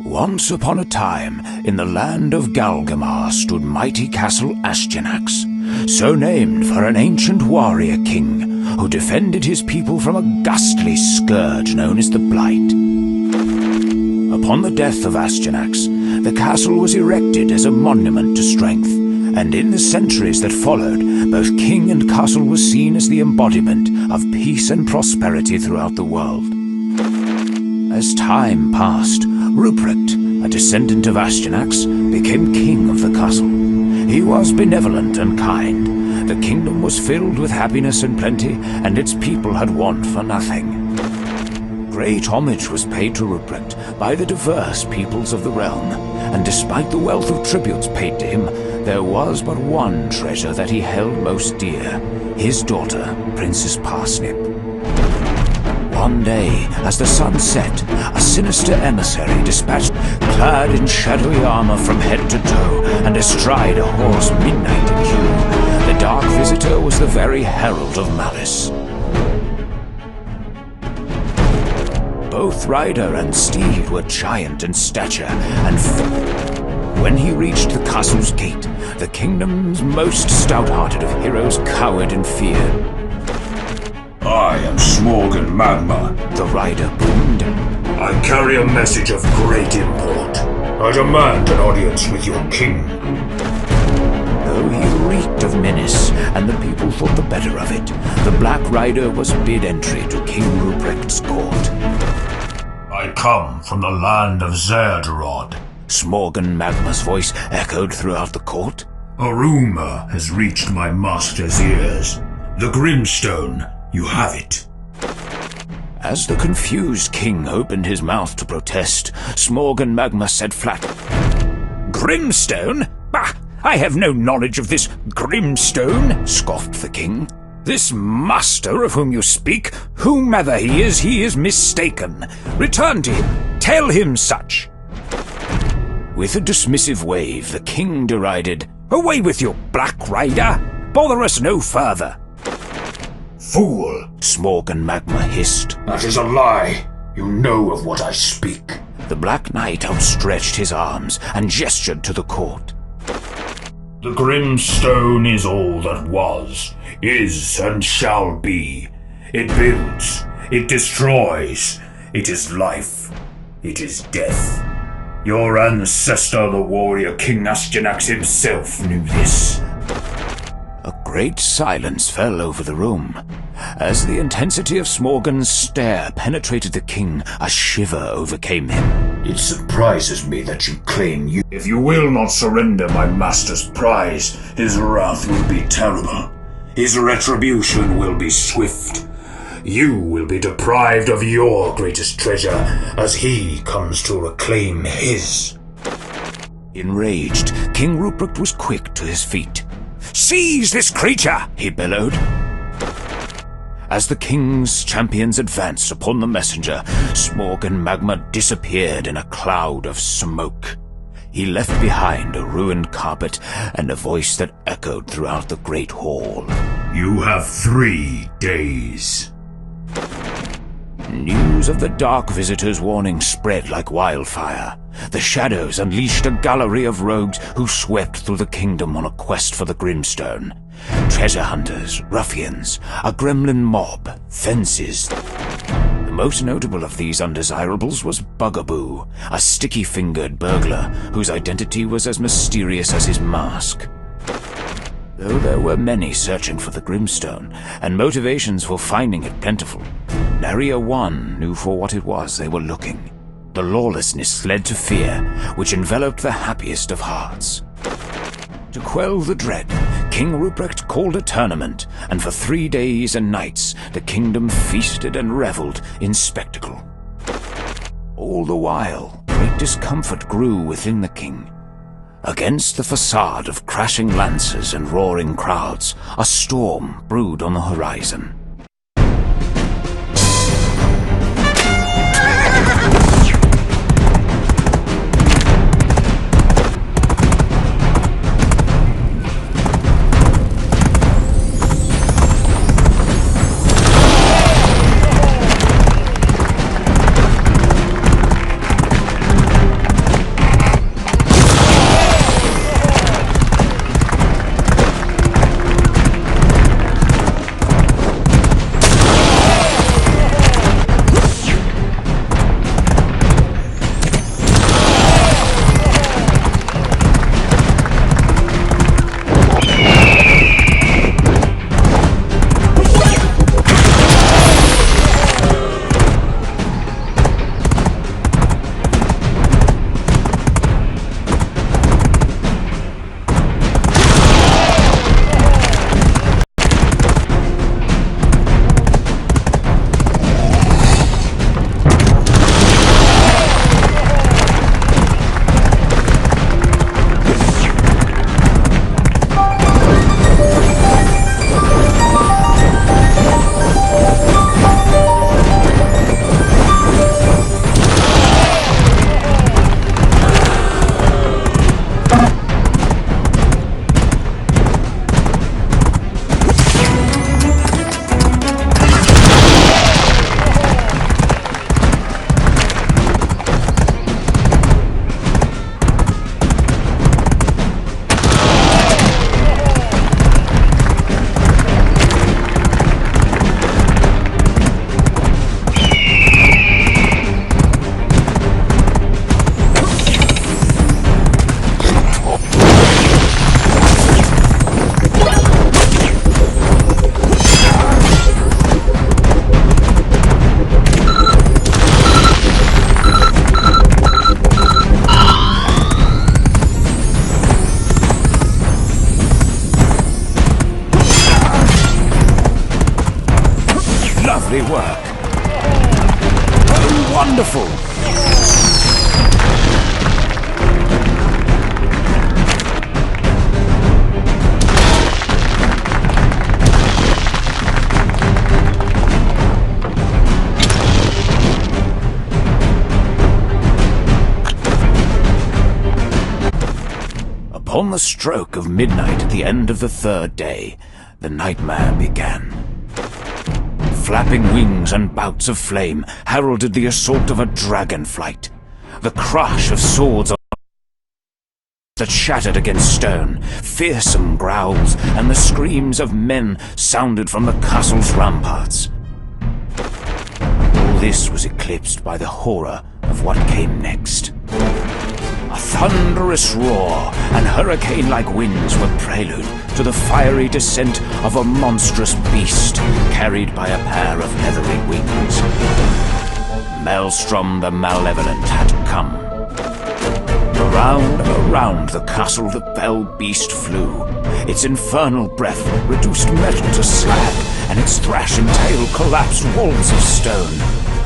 Once upon a time, in the land of Galgamar stood mighty Castle Astyanax, so named for an ancient warrior king who defended his people from a ghastly scourge known as the Blight. Upon the death of Astyanax, the castle was erected as a monument to strength, and in the centuries that followed, both king and castle were seen as the embodiment of peace and prosperity throughout the world. As time passed, Ruprecht, a descendant of Astyanax, became king of the castle. He was benevolent and kind. The kingdom was filled with happiness and plenty, and its people had want for nothing. Great homage was paid to Ruprecht by the diverse peoples of the realm, and despite the wealth of tributes paid to him, there was but one treasure that he held most dear: his daughter, Princess Parsnip. One day, as the sun set, a sinister emissary dispatched, clad in shadowy armor from head to toe, and astride a horse midnight in hue. The dark visitor was the very herald of malice. Both rider and steed were giant in stature, and when he reached the castle's gate, the kingdom's most stout-hearted of heroes cowered in fear. I am Smorgan Magma, the rider boomed. I carry a message of great import. I demand an audience with your king. Though he reeked of menace, and the people thought the better of it, the Black Rider was bid entry to King Ruprecht's court. I come from the land of Zerderod. Smorgan Magma's voice echoed throughout the court. A rumor has reached my master's ears. The Grimstone, you have it. As the confused king opened his mouth to protest, Smorgan Magma said flat, "Grimstone? Bah! I have no knowledge of this Grimstone," scoffed the king. "This master of whom you speak, whomever he is mistaken. Return to him. Tell him such." With a dismissive wave, the king derided, "Away with you, Black Rider! Bother us no further." Fool! Smorgan Magma hissed. That is a lie. You know of what I speak. The Black Knight outstretched his arms and gestured to the court. The Grimstone is all that was, is, and shall be. It builds, it destroys, it is life, it is death. Your ancestor, the warrior King Astyanax himself, knew this. A great silence fell over the room. As the intensity of Smorgan's stare penetrated the king, a shiver overcame him. It surprises me that you claim you... If you will not surrender my master's prize, his wrath will be terrible. His retribution will be swift. You will be deprived of your greatest treasure as he comes to reclaim his. Enraged, King Ruprecht was quick to his feet. "Seize this creature!" he bellowed. As the king's champions advanced upon the messenger, Smorgan Magma disappeared in a cloud of smoke. He left behind a ruined carpet and a voice that echoed throughout the great hall. You have 3 days. News of the dark visitor's warning spread like wildfire. The shadows unleashed a gallery of rogues who swept through the kingdom on a quest for the Grimstone. Treasure hunters, ruffians, a gremlin mob, fences. The most notable of these undesirables was Bugaboo, a sticky-fingered burglar whose identity was as mysterious as his mask. Though there were many searching for the Grimstone, and motivations for finding it plentiful, nary a one knew for what it was they were looking. The lawlessness led to fear, which enveloped the happiest of hearts. To quell the dread, King Ruprecht called a tournament, and for 3 days and nights the kingdom feasted and reveled in spectacle. All the while, great discomfort grew within the king. Against the facade of crashing lances and roaring crowds, a storm brewed on the horizon. wonderful! Upon the stroke of midnight at the end of the third day, the nightmare began. Flapping wings and bouts of flame heralded the assault of a dragon flight. The crash of swords that shattered against stone, fearsome growls, and the screams of men sounded from the castle's ramparts. All this was eclipsed by the horror of what came next. A thunderous roar and hurricane-like winds were prelude to the fiery descent of a monstrous beast carried by a pair of leathery wings. Maelstrom the Malevolent had come. Around the castle the fell beast flew. Its infernal breath reduced metal to slag, and its thrashing tail collapsed walls of stone.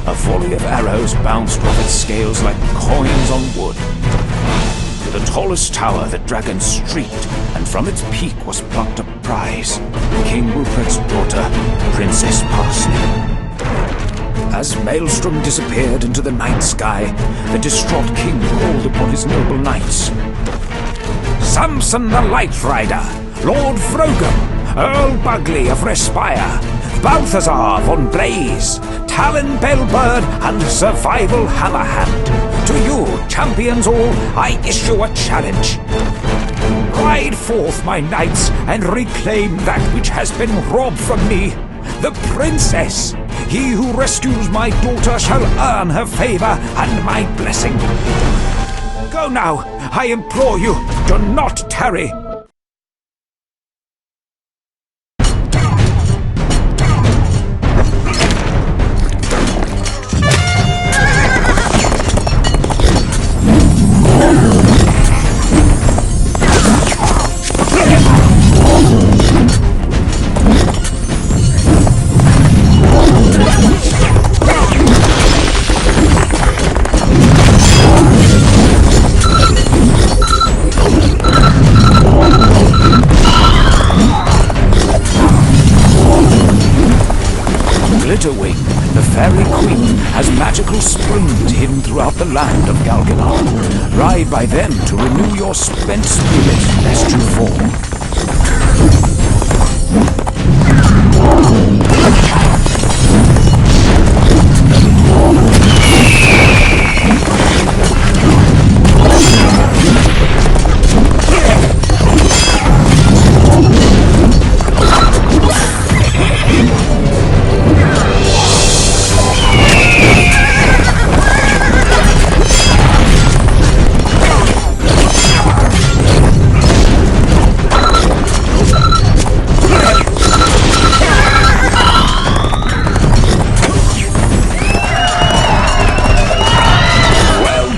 A volley of arrows bounced off its scales like coins on wood. To the tallest tower the dragon streaked, and from its peak was plucked a prize, King Rupert's daughter, Princess Parsnip. As Maelstrom disappeared into the night sky, the distraught king called upon his noble knights. Samson the Light Rider, Lord Vrogam, Earl Bugley of Respire, Balthazar von Blaze, Talon Bellbird, and SirVival Hammerhand. To you, champions all, I issue a challenge. Ride forth, my knights, and reclaim that which has been robbed from me, the princess. He who rescues my daughter shall earn her favor and my blessing. Go now, I implore you, do not tarry. Glitterwing, the fairy queen, has magical springs hidden throughout the land of Galgamar. Ride by them to renew your spent spirit lest you fall.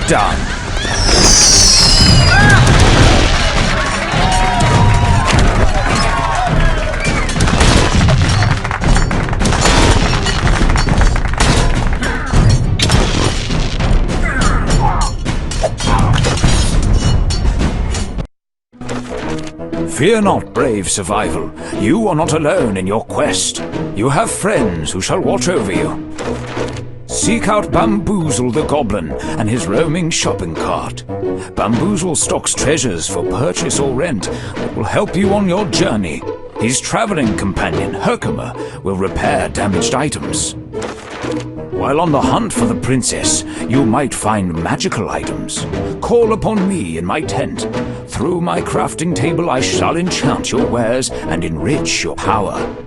Done. Fear not, brave SirVival. You are not alone in your quest. You have friends who shall watch over you. Seek out Bamboozle the Goblin and his roaming shopping cart. Bamboozle stocks treasures for purchase or rent that will help you on your journey. His traveling companion, Herkimer, will repair damaged items. While on the hunt for the princess, you might find magical items. Call upon me in my tent. Through my crafting table I shall enchant your wares and enrich your power.